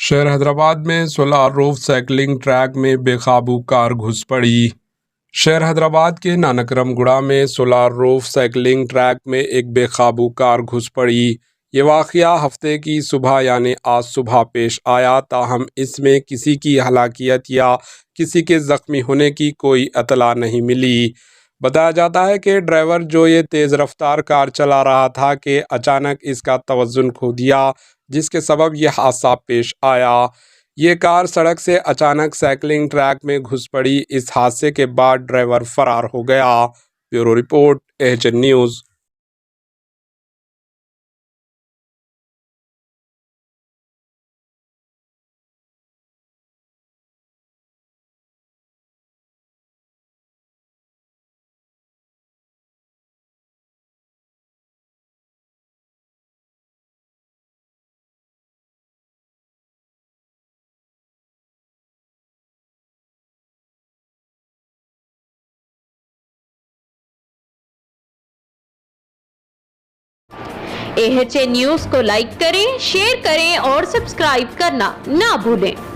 शहर हैदराबाद में solar roof cycling track में बेकाबू कार घुस पड़ी। शहर हैदराबाद के नानकरमगुड़ा में सोलार रूफ साइकिलिंग ट्रैक में एक बेकाबू कार घुस पड़ी। ये वाक़या हफ्ते की सुबह यानी आज सुबह पेश आया, ताहम इसमें किसी की हलाकियत या किसी के ज़ख्मी होने की कोई इतला नहीं मिली। बताया जाता है कि ड्राइवर जो ये तेज़ रफ्तार कार चला रहा था कि अचानक इसका तवज़ुन खो दिया, जिसके सबब यह हादसा पेश आया। ये कार सड़क से अचानक साइकिलिंग ट्रैक में घुस पड़ी। इस हादसे के बाद ड्राइवर फरार हो गया। Bureau report, AHN news. AHN news को लाइक करें, शेयर करें और सब्सक्राइब करना ना भूलें।